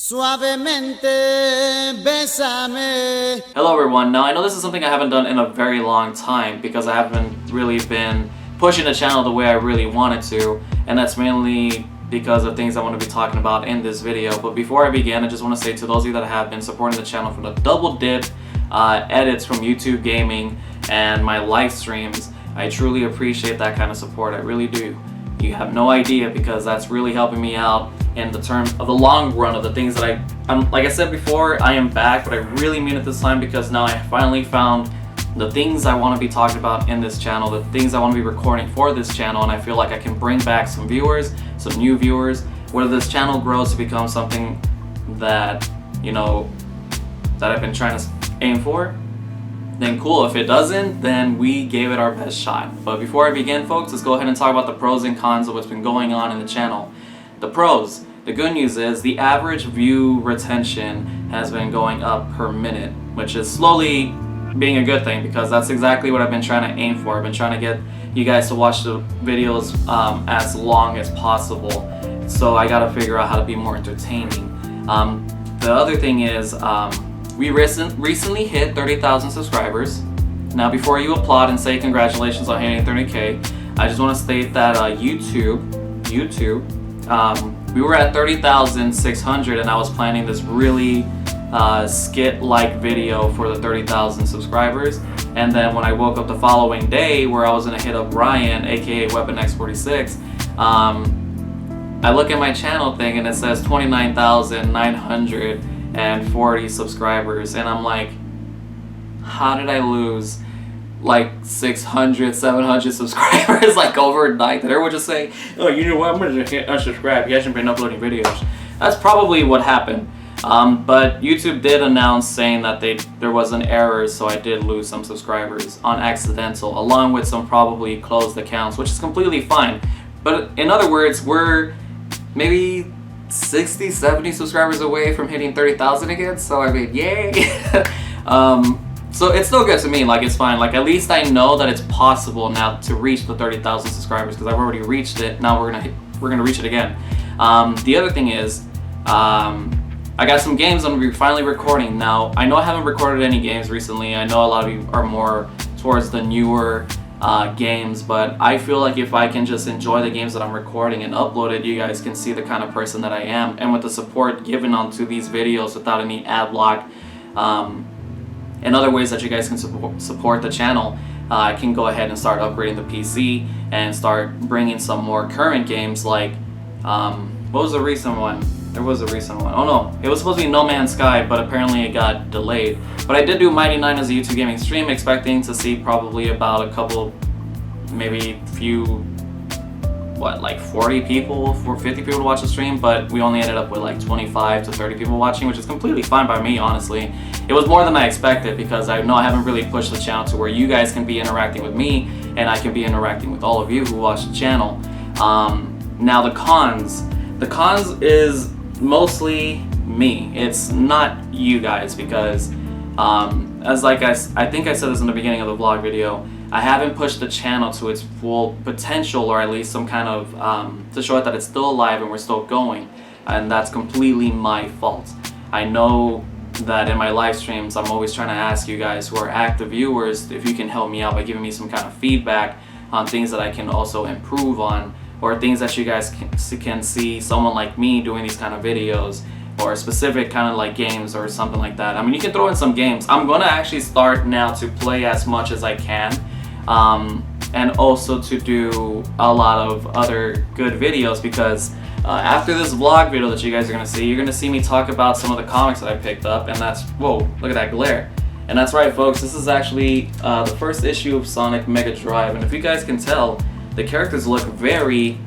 Suavemente, bésame. Hello everyone. Now I know this is something I haven't done in a very long time because I haven't really been pushing the channel the way I really wanted to, and that's mainly because of things I want to be talking about in this video. But before I begin, I just want to say to those of you that have been supporting the channel from the double dip edits from YouTube Gaming and my live streams, I truly appreciate that kind of support. I really do. You have no idea, because that's really helping me out in the term of the long run of the things that I'm like I said before, I am back, but I really mean it this time, because now I finally found the things I want to be talking about in this channel, the things I want to be recording for this channel, and I feel like I can bring back some viewers, some new viewers, whether this channel grows to become something that, you know, that I've been trying to aim for, then cool. If it doesn't, then we gave it our best shot. But before I begin, folks, let's go ahead and talk about the pros and cons of what's been going on in the channel. The pros. The good news is the average view retention has been going up per minute, which is slowly being a good thing, because that's exactly what I've been trying to aim for. I've been trying to get you guys to watch the videos as long as possible. So I gotta figure out how to be more entertaining. The other thing is, we recently hit 30,000 subscribers. Now, before you applaud and say congratulations on hitting 30K, I just want to state that YouTube, we were at 30,600, and I was planning this really skit-like video for the 30,000 subscribers. And then when I woke up the following day, where I was gonna hit up Ryan, aka Weapon X46, I look at my channel thing and it says 29,940 subscribers, and I'm like, how did I lose like 600, 700 subscribers like overnight? That everyone just say, oh, you know what, I'm gonna just hit unsubscribe, you hasn't been uploading videos. That's probably what happened. But YouTube did announce saying that there was an error, so I did lose some subscribers on accidental, along with some probably closed accounts, which is completely fine. But in other words, we're maybe 60, 70 subscribers away from hitting 30,000 again, so I mean, yay! So it's still good to me, like it's fine. Like, at least I know that it's possible now to reach the 30,000 subscribers, because I've already reached it. Now we're gonna reach it again. The other thing is, I got some games I'm gonna be finally recording. Now, I know I haven't recorded any games recently. I know a lot of you are more towards the newer games, but I feel like if I can just enjoy the games that I'm recording and upload it, you guys can see the kind of person that I am. And with the support given onto these videos without any ad block, and other ways that you guys can support the channel, I can go ahead and start upgrading the PC and start bringing some more current games, like, what was the recent one? There was a recent one. Oh no, it was supposed to be No Man's Sky, but apparently it got delayed. But I did do Mighty 9 as a YouTube gaming stream, expecting to see probably about a couple, maybe few, like 40 people, 50 people to watch the stream, but we only ended up with like 25 to 30 people watching, which is completely fine by me, honestly. It was more than I expected, because I know I haven't really pushed the channel to where you guys can be interacting with me, and I can be interacting with all of you who watch the channel. Now the cons. The cons is mostly me. It's not you guys, because as like I think I said this in the beginning of the vlog video, I haven't pushed the channel to its full potential, or at least some kind of to show it that it's still alive and we're still going, and that's completely my fault. I know that in my live streams I'm always trying to ask you guys who are active viewers if you can help me out by giving me some kind of feedback on things that I can also improve on, or things that you guys can see someone like me doing these kind of videos, or specific kind of like games or something like that. I mean, you can throw in some games. I'm gonna actually start now to play as much as I can, and also to do a lot of other good videos, because after this vlog video that you guys are gonna see, you're gonna see me talk about some of the comics that I picked up, and that's, whoa, look at that glare. And that's right, folks, this is actually the first issue of Sonic Mega Drive, and if you guys can tell, the characters look very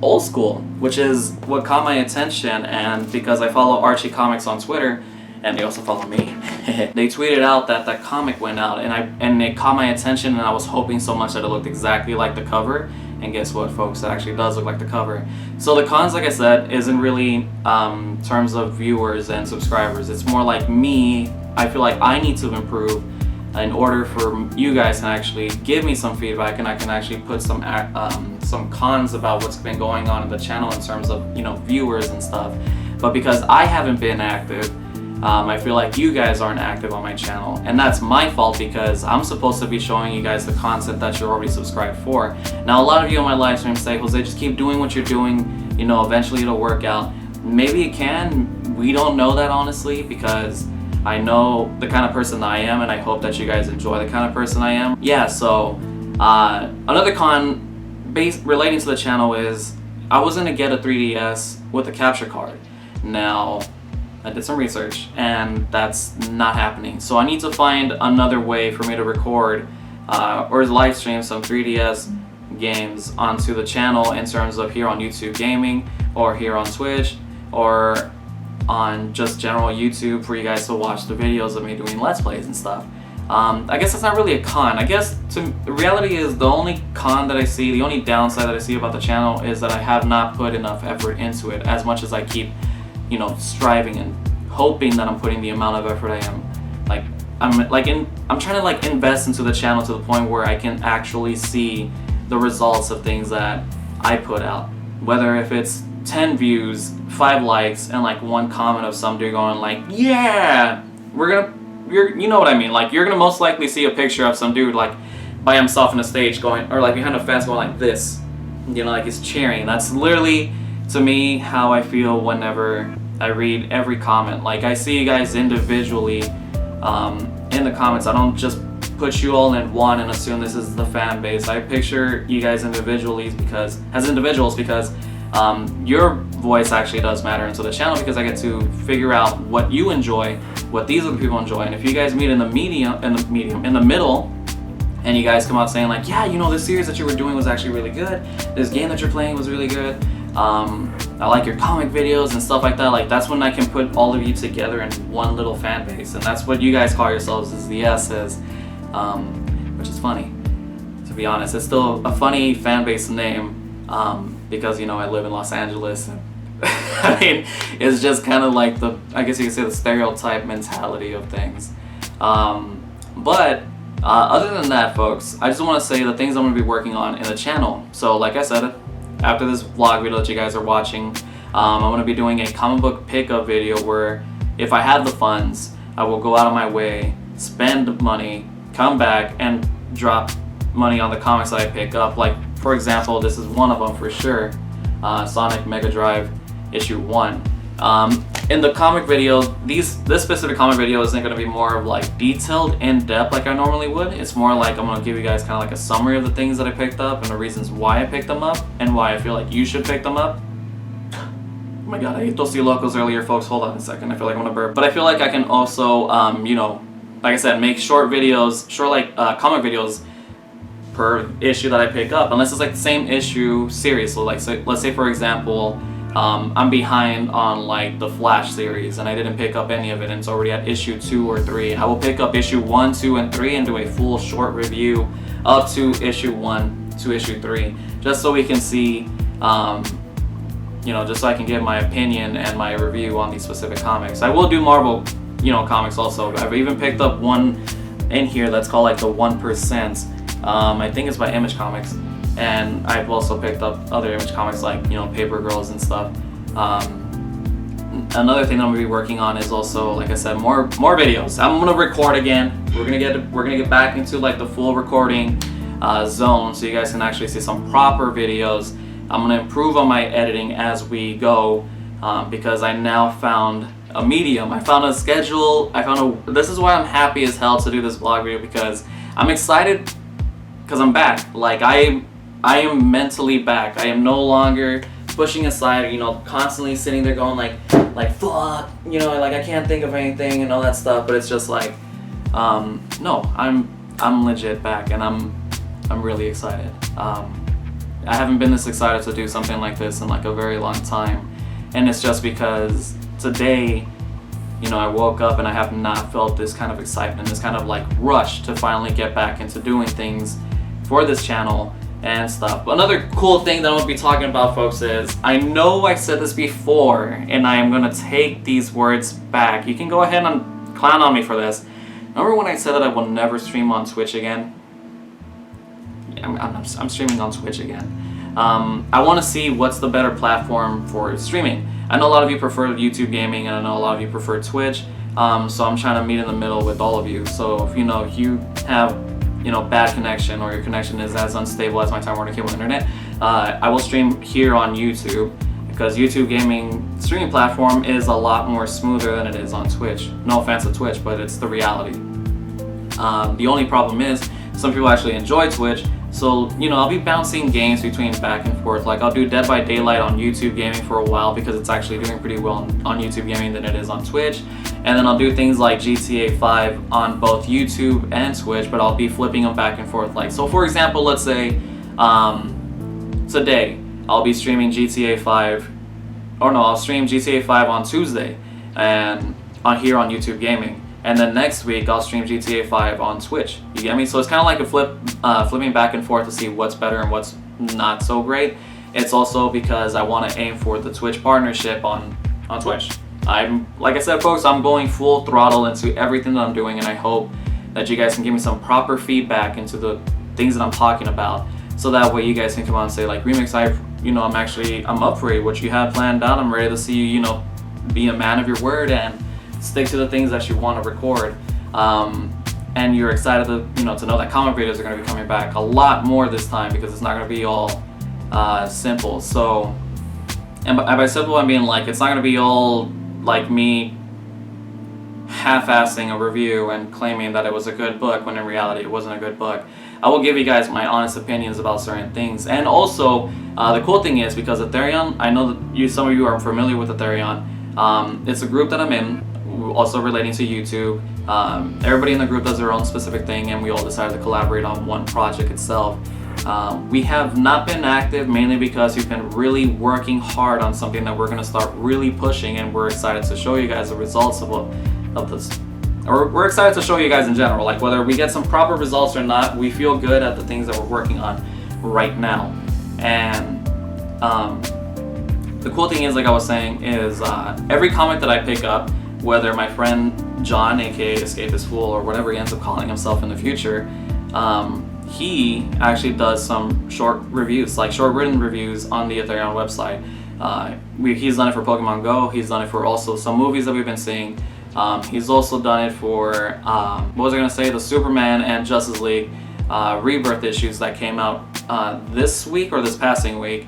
old school, which is what caught my attention. And because I follow Archie Comics on Twitter, and they also follow me, they tweeted out that that comic went out, and it caught my attention, and I was hoping so much that it looked exactly like the cover. And guess what, folks, it actually does look like the cover. So the cons, like I said, isn't really terms of viewers and subscribers. It's more like me. I feel like I need to improve in order for you guys to actually give me some feedback, and I can actually put some cons about what's been going on in the channel in terms of, you know, viewers and stuff. but because I haven't been active, I feel like you guys aren't active on my channel, and that's my fault because I'm supposed to be showing you guys the content that you're already subscribed for. Now, a lot of you on my live stream say, Jose, just keep doing what you're doing, you know, eventually it'll work out. Maybe it can. We don't know that, honestly, because I know the kind of person I am, and I hope that you guys enjoy the kind of person I am. Yeah, so another con relating to the channel is I was going to get a 3DS with a capture card. Now, I did some research, and that's not happening. So I need to find another way for me to record or live stream some 3DS games onto the channel in terms of here on YouTube Gaming, or here on Twitch, or on just general YouTube for you guys to watch the videos of me doing Let's Plays and stuff. I guess that's not really a con. I guess the reality is the only con that I see, the only downside that I see about the channel is that I have not put enough effort into it as much as I keep, you know, striving and hoping that I'm putting the amount of effort I am. I'm trying to like invest into the channel to the point where I can actually see the results of things that I put out. Whether if it's 10 views, 5 likes, and like 1 comment of some dude going like, yeah, you know what I mean, like you're gonna most likely see a picture of some dude like by himself on a stage going, or like behind a fence going like this, you know, like he's cheering. That's literally, to me, how I feel whenever I read every comment. Like I see you guys individually in the comments. I don't just put you all in one and assume this is the fan base. I picture you guys individually because your voice actually does matter into the channel, because I get to figure out what you enjoy, what these other people enjoy. And if you guys meet in the middle, and you guys come out saying like, yeah, you know, this series that you were doing was actually really good, this game that you're playing was really good, I like your comic videos and stuff like that, like that's when I can put all of you together in one little fan base. And that's what you guys call yourselves, is the S's, which is funny, to be honest. It's still a funny fan base name, because, you know, I live in Los Angeles, and I mean, it's just kind of like I guess you could say the stereotype mentality of things. But other than that, folks, I just want to say the things I'm going to be working on in the channel. So like I said, after this vlog video that you guys are watching, I'm going to be doing a comic book pickup video where if I have the funds, I will go out of my way, spend money, come back, and drop money on the comics that I pick up. Like, for example, this is one of them for sure, Sonic Mega Drive issue 1. In the comic video, this specific comic video isn't going to be more of like detailed, in-depth like I normally would. It's more like I'm going to give you guys kind of like a summary of the things that I picked up and the reasons why I picked them up and why I feel like you should pick them up. Oh my god, I ate those Sea Locos earlier, folks. Hold on a second, I feel like I'm going to burp. But I feel like I can also, you know, like I said, make short videos, comic videos per issue that I pick up, unless it's like the same issue series. So like, let's say for example, I'm behind on like the Flash series and I didn't pick up any of it and it's already at issue 2 or 3. I will pick up issue 1, 2, and 3 and do a full short review up to issue 1 to issue 3, just so we can see, you know, just so I can give my opinion and my review on these specific comics. I will do Marvel, you know, comics also. I've even picked up one in here that's called like the 1%. I think it's by Image Comics. And I've also picked up other Image Comics like, you know, Paper Girls and stuff. Another thing that I'm gonna be working on is also, like I said, more videos. I'm gonna record again. We're gonna get back into like the full recording zone, so you guys can actually see some proper videos. I'm gonna improve on my editing as we go, because I now found a medium. I found a schedule. This is why I'm happy as hell to do this vlog video, because I'm excited because I'm back. Like I am mentally back. I am no longer pushing aside, you know, constantly sitting there going like fuck, you know, like I can't think of anything and all that stuff. But it's just like, no, I'm legit back, and I'm really excited. I haven't been this excited to do something like this in like a very long time, and it's just because today, you know, I woke up and I have not felt this kind of excitement, this kind of like rush to finally get back into doing things for this channel and stuff. But another cool thing that I'm going to be talking about, folks, is I know I said this before and I am going to take these words back. You can go ahead and clown on me for this. Remember when I said that I will never stream on Twitch again? I'm streaming on Twitch again. I want to see what's the better platform for streaming. I know a lot of you prefer YouTube gaming, and I know a lot of you prefer Twitch. So I'm trying to meet in the middle with all of you. So if you have bad connection, or your connection is as unstable as my Time Warner Cable Internet, I will stream here on YouTube, because YouTube gaming streaming platform is a lot more smoother than it is on Twitch. No offense to Twitch, but it's the reality. The only problem is some people actually enjoy Twitch, so I'll be bouncing games between back and forth. Like I'll do Dead by Daylight on YouTube gaming for a while because it's actually doing pretty well on YouTube gaming than it is on Twitch, and then I'll do things like GTA 5 on both YouTube and Twitch, but I'll be flipping them back and forth. Like, so for example, let's say today I'll be streaming GTA 5, or no, I'll stream GTA 5 on Tuesday and here on YouTube gaming. And then next week I'll stream GTA 5 on Twitch. You get me? So it's kind of like a flipping back and forth to see what's better and what's not so great. It's also because I want to aim for the Twitch partnership on Twitch. Like I said, folks, I'm going full throttle into everything that I'm doing, and I hope that you guys can give me some proper feedback into the things that I'm talking about, so that way you guys can come on and say like, Remix, I'm up for it. What you have planned out, I'm ready to see you, be a man of your word and stick to the things that you want to record, and you're excited to know that comic videos are going to be coming back a lot more this time, because it's not going to be all simple. So, and by simple I mean like it's not going to be all like me half-assing a review and claiming that it was a good book when in reality it wasn't a good book. I will give you guys my honest opinions about certain things. And also the cool thing is, because Aetheraeon, I know that some of you are familiar with Aetheraeon. It's a group that I'm in, also relating to YouTube. Everybody in the group does their own specific thing, and we all decided to collaborate on one project itself. We have not been active, mainly because we've been really working hard on something that we're going to start really pushing, and we're excited to show you guys the results of this. Or we're excited to show you guys in general, like whether we get some proper results or not, we feel good at the things that we're working on right now. And the cool thing is, like I was saying, is every comic that I pick up, whether my friend John, aka Escapist Fool, or whatever he ends up calling himself in the future, he actually does some short reviews, like short written reviews on the Aetheraeon website. He's done it for Pokemon Go, he's done it for also some movies that we've been seeing. He's also done it for, what was I going to say, the Superman and Justice League Rebirth issues that came out this week or this passing week.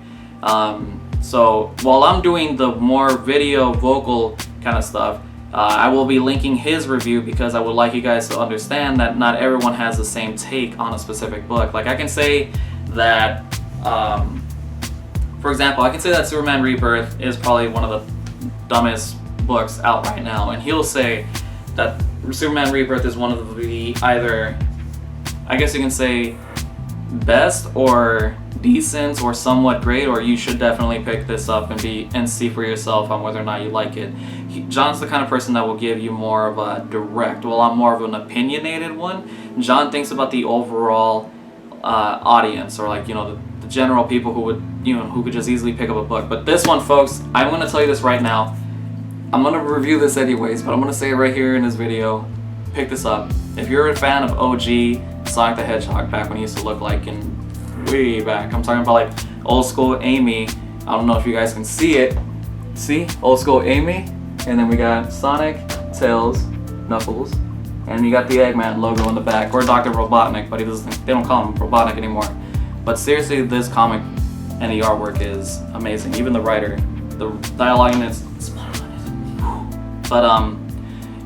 So while I'm doing the more video, vocal kind of stuff, I will be linking his review, because I would like you guys to understand that not everyone has the same take on a specific book. Like I can say that, for example, I can say that Superman Rebirth is probably one of the dumbest books out right now, and he'll say that Superman Rebirth is one of the either, I guess you can say, best or decent or somewhat great, or you should definitely pick this up and see for yourself on whether or not you like it. John's the kind of person that will give you more of a direct, well, I'm more of an opinionated one. John thinks about the overall audience, or like the general people who would who could just easily pick up a book. But this one, folks, I'm going to tell you this right now. I'm going to review this anyways, but I'm going to say it right here in this video. Pick this up. If you're a fan of OG Sonic the Hedgehog, back when he used to look like in way back, I'm talking about like old school Amy. I don't know if you guys can see it. See? Old school Amy. And then we got Sonic, Tails, Knuckles, and you got the Eggman logo in the back, or Dr. Robotnik, but they don't call him Robotnik anymore. But seriously, this comic and the artwork is amazing. Even the writer, the dialogue in it's spot on. But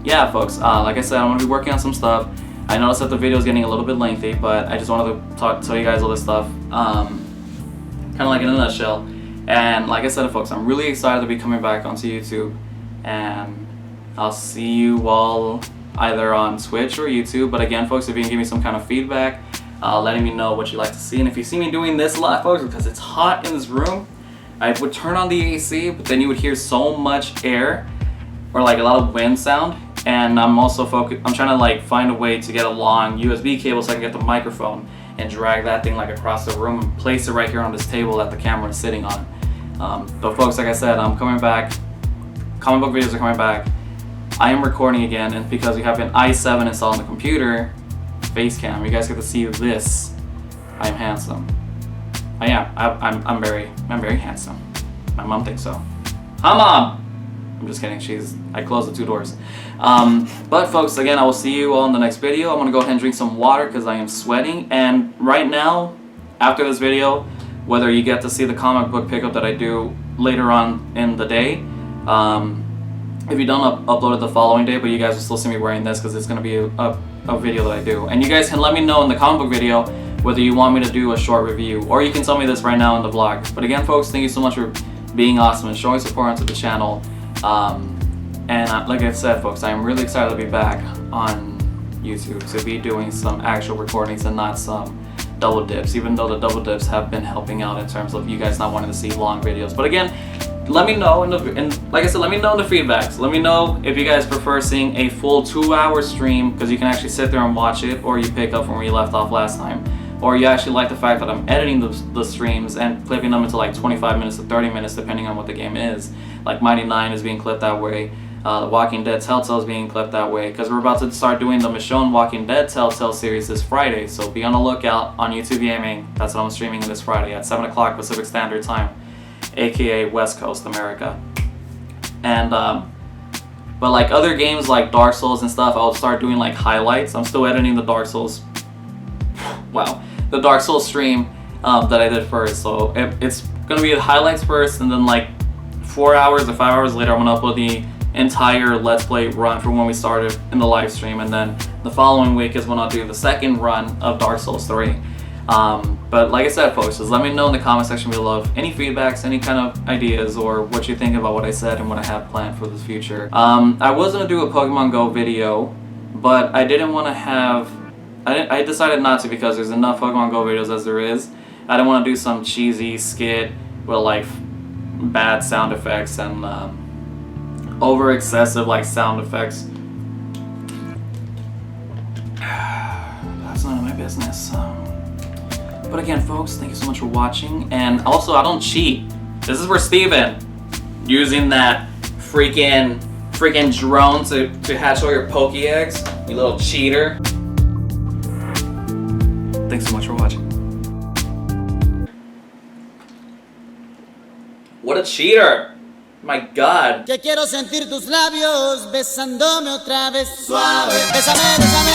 yeah, folks, like I said, I'm going to be working on some stuff. I noticed that the video is getting a little bit lengthy, but I just wanted to tell you guys all this stuff, kind of like in a nutshell. And like I said, folks, I'm really excited to be coming back onto YouTube, and I'll see you all either on Twitch or YouTube. But again, folks, if you can give me some kind of feedback, letting me know what you'd like to see. And if you see me doing this a lot, folks, because it's hot in this room, I would turn on the AC, but then you would hear so much air, or like a lot of wind sound. And I'm also I'm trying to like find a way to get a long USB cable so I can get the microphone and drag that thing like across the room and place it right here on this table that the camera is sitting on. But folks, like I said, I'm coming back. Comic book videos are coming back. I am recording again, and because we have an i7 installed on the computer, face cam, you guys get to see this. I am handsome. I'm very handsome. My mom thinks so. Hi, Mom! I'm just kidding, I closed the 2 doors. But folks, again, I will see you all in the next video. I'm gonna go ahead and drink some water because I am sweating. And right now, after this video, whether you get to see the comic book pickup that I do later on in the day, if you don't upload it the following day, but you guys will still see me wearing this because it's gonna be a video that I do. And you guys can let me know in the comic book video whether you want me to do a short review, or you can tell me this right now in the vlog. But again, folks, thank you so much for being awesome and showing support onto the channel. Like I said, folks, I am really excited to be back on YouTube, to be doing some actual recordings and not some double dips, even though the double dips have been helping out in terms of you guys not wanting to see long videos. But again, let me know like I said, let me know in the feedbacks. Let me know if you guys prefer seeing a full 2-hour stream, because you can actually sit there and watch it, or you pick up from where you left off last time. Or you actually like the fact that I'm editing the streams and clipping them into like 25 minutes to 30 minutes depending on what the game is. Like Mighty 9 is being clipped that way. The Walking Dead Telltale is being clipped that way, because we're about to start doing the Michonne Walking Dead Telltale series this Friday. So be on the lookout on YouTube Gaming. That's what I'm streaming this Friday at 7 o'clock Pacific Standard Time, aka West Coast America. And but like other games like Dark Souls and stuff, I'll start doing like highlights. I'm still editing the Dark Souls. Wow, the Dark Souls stream that I did first. So it's gonna be the highlights first, and then like 4 hours or 5 hours later, I'm gonna upload the entire Let's Play run from when we started in the live stream, and then the following week is when I'll do the second run of Dark Souls 3. But like I said, folks, just let me know in the comment section below any feedbacks, any kind of ideas, or what you think about what I said and what I have planned for the future. I was gonna do a Pokemon Go video, but I didn't want to have. I decided not to, because there's enough Pokemon Go videos as there is. I didn't want to do some cheesy skit with like bad sound effects and over excessive like sound effects. That's none of my business. But again, folks, thank you so much for watching. And also, I don't cheat. This is for Steven using that freaking drone to hatch all your Pokéeggs. You little cheater. Thanks so much for watching. What a cheater! My God. Que quiero sentir tus labios besándome otra vez suave. Bésame, bésame.